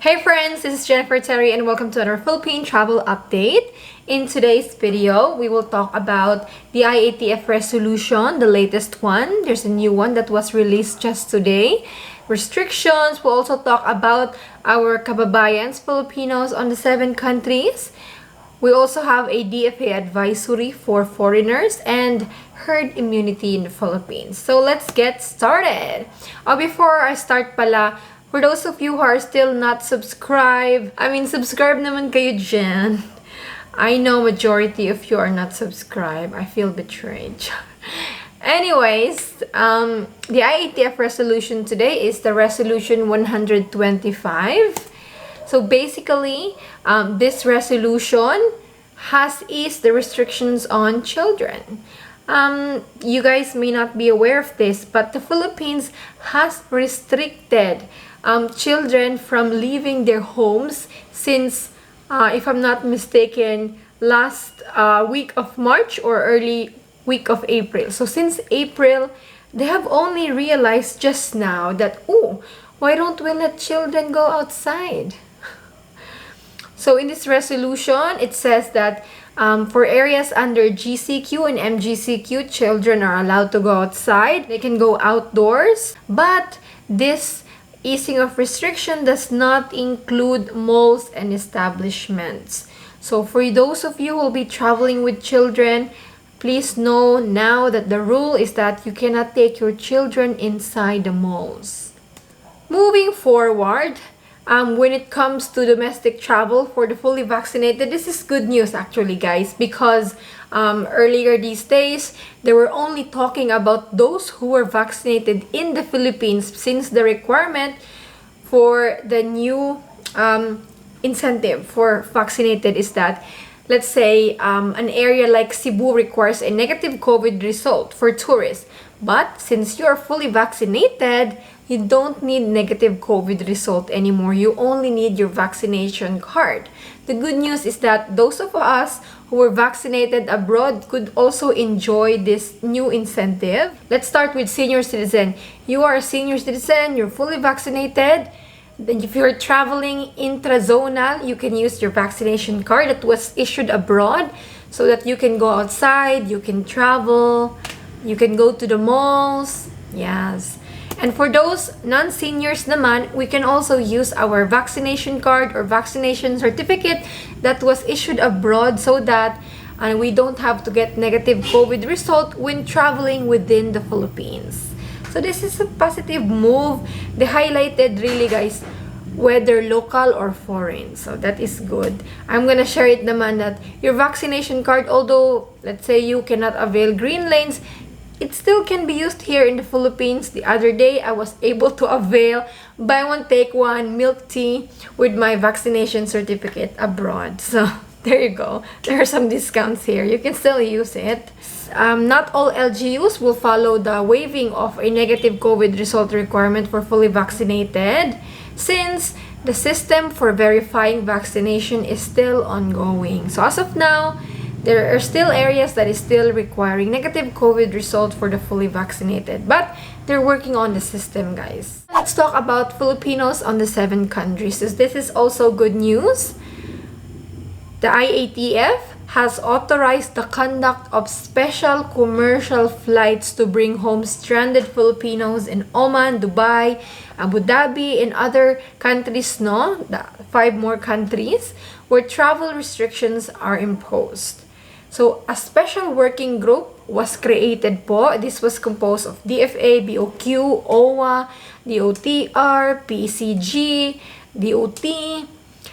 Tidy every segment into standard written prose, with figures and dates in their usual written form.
Hey friends, this is Jennifer Terri and welcome to another Philippine Travel Update. In today's video, we will talk about the IATF resolution, the latest one. There's a new one that was released just today. Restrictions, we'll also talk about our kababayans, Filipinos on the 7 countries. We also have a DFA advisory for foreigners and herd immunity in the Philippines. So let's get started. Before I start pala, for those of you who are still not subscribed, subscribe naman kayo dyan. I know majority of you are not subscribed. I feel betrayed. Anyways, the IATF resolution today is the resolution 125. So basically, this resolution has eased the restrictions on children. You guys may not be aware of this, but the Philippines has restricted children from leaving their homes since, if I'm not mistaken, last week of March or early week of April. So since April, they have only realized just now that, why don't we let children go outside? So in this resolution, it says that for areas under GCQ and MGCQ, children are allowed to go outside. They can go outdoors, but this easing of restriction does not include malls and establishments. So for those of you who will be traveling with children, please know now that the rule is that you cannot take your children inside the malls. Moving forward, when it comes to domestic travel for the fully vaccinated, this is good news actually, guys, because earlier these days, they were only talking about those who were vaccinated in the Philippines, since the requirement for the new incentive for vaccinated is that, let's say, an area like Cebu requires a negative COVID result for tourists. But since you are fully vaccinated, you don't need negative COVID result anymore. You only need your vaccination card. The good news is that those of us who were vaccinated abroad could also enjoy this new incentive. Let's start with senior citizen. You are a senior citizen, you're fully vaccinated. Then if you're traveling intra-zonal, you can use your vaccination card that was issued abroad so that you can go outside, you can travel, you can go to the malls. Yes. And for those non-seniors naman, we can also use our vaccination card or vaccination certificate that was issued abroad so that we don't have to get negative COVID result when traveling within the Philippines. So this is a positive move. They highlighted really, guys, whether local or foreign. So that is good. I'm gonna share it naman that your vaccination card, although let's say you cannot avail green lanes, it still can be used here in the Philippines. The other day, I was able to avail buy one, take one milk tea with my vaccination certificate abroad. So there you go. There are some discounts here. You can still use it. Not all LGUs will follow the waiving of a negative COVID result requirement for fully vaccinated, since the system for verifying vaccination is still ongoing. So as of now, there are still areas that is still requiring negative COVID result for the fully vaccinated, but they're working on the system, guys. Let's talk about Filipinos on the 7 countries. This is also good news. The IATF has authorized the conduct of special commercial flights to bring home stranded Filipinos in Oman, Dubai, Abu Dhabi, and other countries, the 5 more countries where travel restrictions are imposed. So, a special working group was created po. This was composed of DFA, BOQ, OWA, DOTR, PCG, DOT.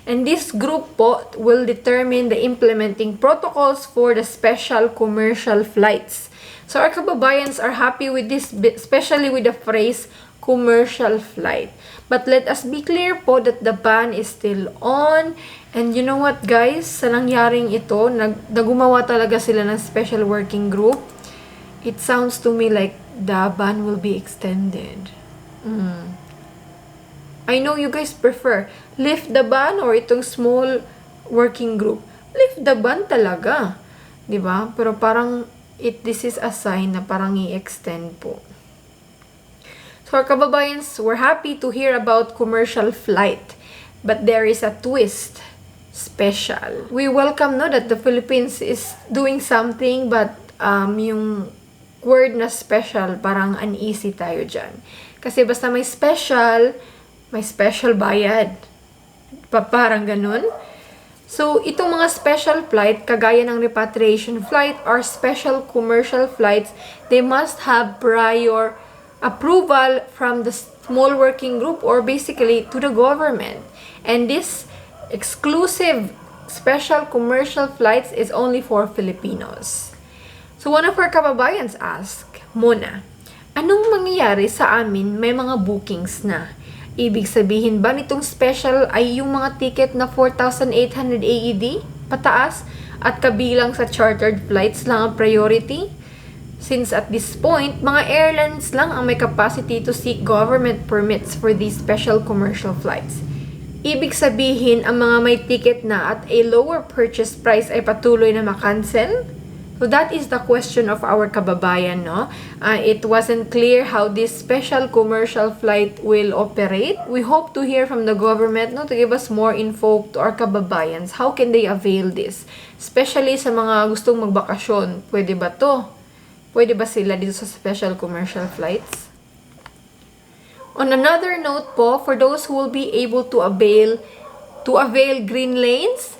And this group po will determine the implementing protocols for the special commercial flights. So, our kababayans are happy with this, especially with the phrase commercial flight. But let us be clear po that the ban is still on. And you know what, guys? Sa nangyaring ito, nagumawa talaga sila ng special working group. It sounds to me like the ban will be extended. I know you guys prefer lift the ban or itong small working group. Lift the ban talaga. Diba? Pero parang this is a sign na parang i-extend po. So our kababayans, we're happy to hear about commercial flight. But there is a twist. Special. We welcome that the Philippines is doing something, but yung word na special, parang uneasy tayo dyan. Kasi basta may special bayad. Parang ganun. So, itong mga special flight, kagaya ng repatriation flight or special commercial flights, they must have prior approval from the small working group or basically to the government. And this exclusive special commercial flights is only for Filipinos. So, one of our kababayans asked, Mona, anong mangyayari sa amin may mga bookings na? Ibig sabihin ba nitong special ay yung mga ticket na 4,800 AED pataas at kabilang sa chartered flights lang ang priority? Since at this point, mga airlines lang ang may capacity to seek government permits for these special commercial flights. Ibig sabihin, ang mga may ticket na at a lower purchase price ay patuloy na makancel? So that is the question of our kababayan, no? It wasn't clear how this special commercial flight will operate. We hope to hear from the government, no, to give us more info to our kababayans. How can they avail this? Especially sa mga gustong magbakasyon. Pwede ba to? Pwede ba sila dito sa special commercial flights? On another note po, for those who will be able to avail green lanes,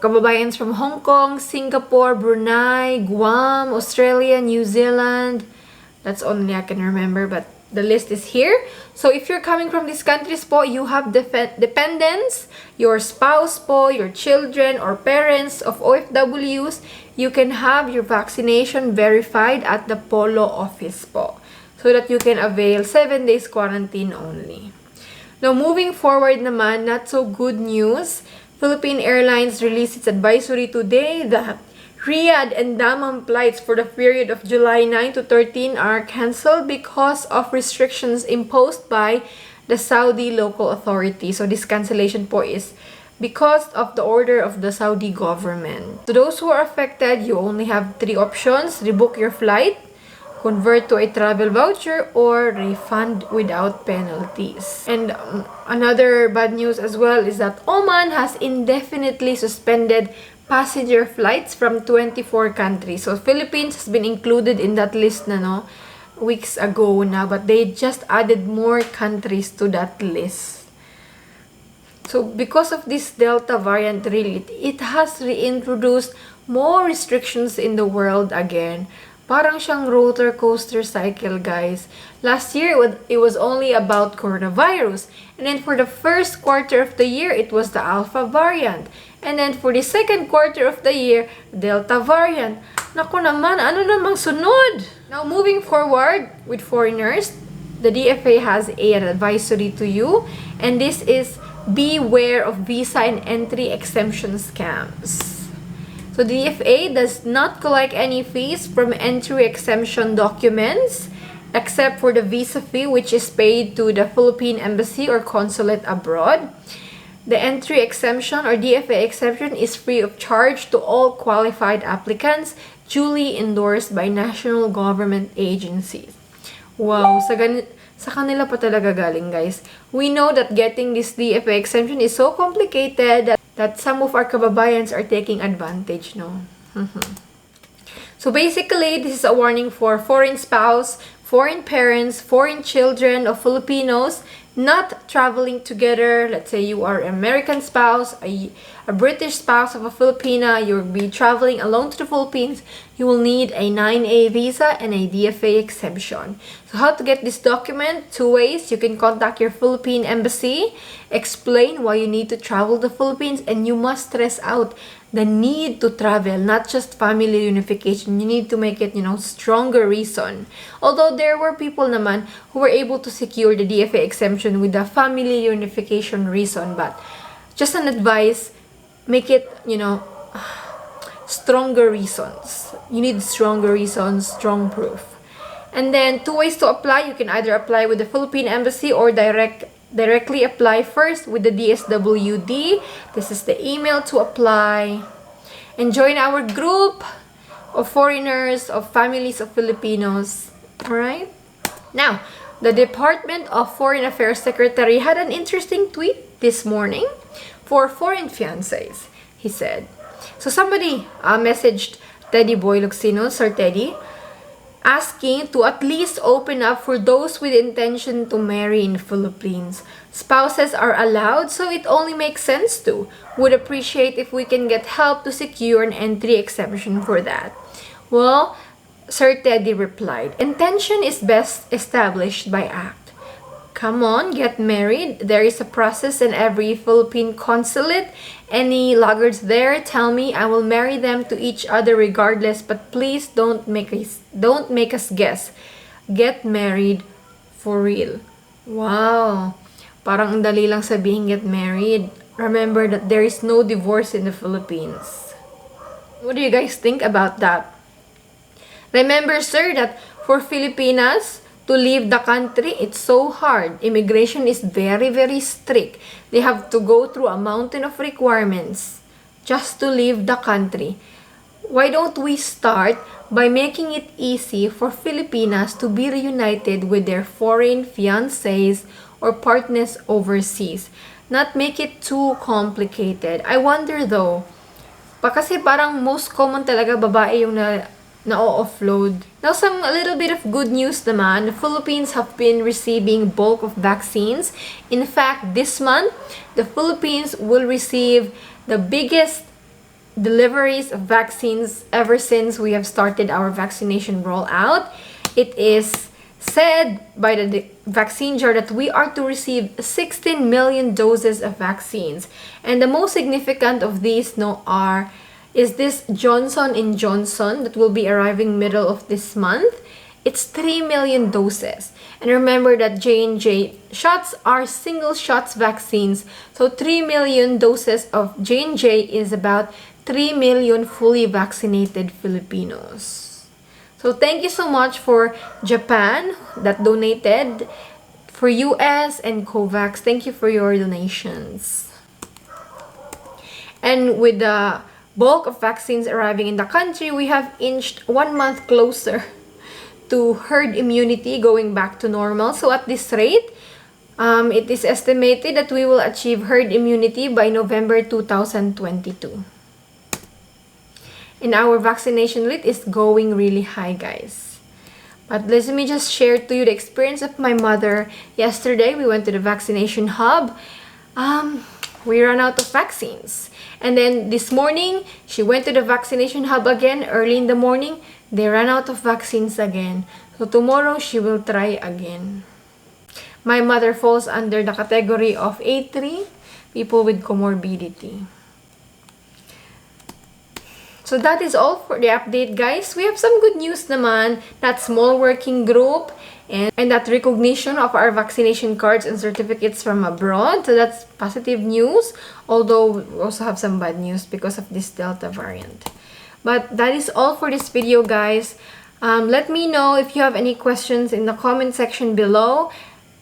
kababayans from Hong Kong, Singapore, Brunei, Guam, Australia, New Zealand, that's only I can remember, but the list is here. So if you're coming from these countries po, you have dependents, your spouse po, your children or parents of OFWs, you can have your vaccination verified at the Polo office po, so that you can avail 7 days quarantine only. Now, moving forward naman, not so good news. Philippine Airlines released its advisory today that Riyadh and Dammam flights for the period of July 9 to 13 are canceled because of restrictions imposed by the Saudi local authority. So this cancellation po is because of the order of the Saudi government. To those who are affected, you only have 3 options: rebook your flight, convert to a travel voucher, or refund without penalties. And another bad news as well is that Oman has indefinitely suspended passenger flights from 24 countries. So Philippines has been included in that list na, no, weeks ago na, but they just added more countries to that list. So because of this Delta variant, really, it has reintroduced more restrictions in the world again. Parang siyang roller coaster cycle, guys. Last year, it was only about coronavirus. And then for the first quarter of the year, it was the Alpha variant. And then for the second quarter of the year, Delta variant. Naku naman, ano namang sunod? Now, moving forward with foreigners, the DFA has an advisory to you. And this is beware of visa and entry exemption scams. So the DFA does not collect any fees from entry exemption documents except for the visa fee, which is paid to the Philippine Embassy or consulate abroad. The entry exemption or DFA exemption is free of charge to all qualified applicants duly endorsed by national government agencies. Wow, sa kanila pa talaga galing, guys. We know that getting this DFA exemption is so complicated that some of our kababayans are taking advantage, no? So basically, this is a warning for foreign spouse, foreign parents, foreign children of Filipinos not traveling together. Let's say you are an American spouse, a British spouse of a Filipina, you'll be traveling alone to the Philippines, you will need a 9A visa and a DFA exemption. So how to get this document? 2 ways. You can contact your Philippine Embassy, explain why you need to travel to the Philippines, and you must stress out the need to travel, not just family unification. You need to make it, stronger reason. Although there were people naman who were able to secure the DFA exemption with the family unification reason, but just an advice, make it, stronger reasons. You need stronger reasons, strong proof. And then 2 ways to apply. You can either apply with the Philippine Embassy or directly apply first with the DSWD. This is the email to apply. And join our group of foreigners, of families of Filipinos. Alright? Now, the Department of Foreign Affairs Secretary had an interesting tweet this morning for foreign fiancés, he said. So somebody messaged Teddy Boy Luxino, Sir Teddy, asking to at least open up for those with intention to marry in the Philippines. Spouses are allowed, so it only makes sense to. Would appreciate if we can get help to secure an entry exemption for that. Well, Sir Teddy replied, intention is best established by act. Come on, get married. There is a process in every Philippine consulate. Any laggards there, tell me. I will marry them to each other regardless, but please don't make us guess. Get married for real. Wow. Parang ang dali lang sabihin get married. Remember that there is no divorce in the Philippines. What do you guys think about that? Remember, sir, that for Filipinas to leave the country, it's so hard. Immigration is very, very strict. They have to go through a mountain of requirements just to leave the country. Why don't we start by making it easy for Filipinas to be reunited with their foreign fiancés or partners overseas? Not make it too complicated. I wonder though, kasi parang most common talaga babae yung na-offload. Now, a little bit of good news naman. The Philippines have been receiving bulk of vaccines. In fact, this month, the Philippines will receive the biggest deliveries of vaccines ever since we have started our vaccination rollout. It is said by the vaccine jar that we are to receive 16 million doses of vaccines. And the most significant of these is this Johnson & Johnson that will be arriving middle of this month. It's 3 million doses. And remember that J&J shots are single shots vaccines. So 3 million doses of J&J is about 3 million fully vaccinated Filipinos. So thank you so much for Japan that donated, for US and COVAX. Thank you for your donations. And with the bulk of vaccines arriving in the country, we have inched 1 month closer to herd immunity going back to normal. So at this rate, it is estimated that we will achieve herd immunity by November 2022. And our vaccination rate is going really high, guys. But let me just share to you the experience of my mother. Yesterday, we went to the vaccination hub. We ran out of vaccines. And then this morning, she went to the vaccination hub again early in the morning. They ran out of vaccines again. So tomorrow, she will try again. My mother falls under the category of A3, people with comorbidity. So that is all for the update, guys. We have some good news naman. That small working group and that recognition of our vaccination cards and certificates from abroad. So that's positive news. Although we also have some bad news because of this Delta variant. But that is all for this video, guys. Let me know if you have any questions in the comment section below.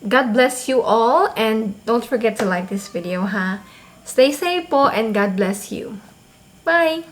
God bless you all. And don't forget to like this video, ha? Stay safe po and God bless you. Bye!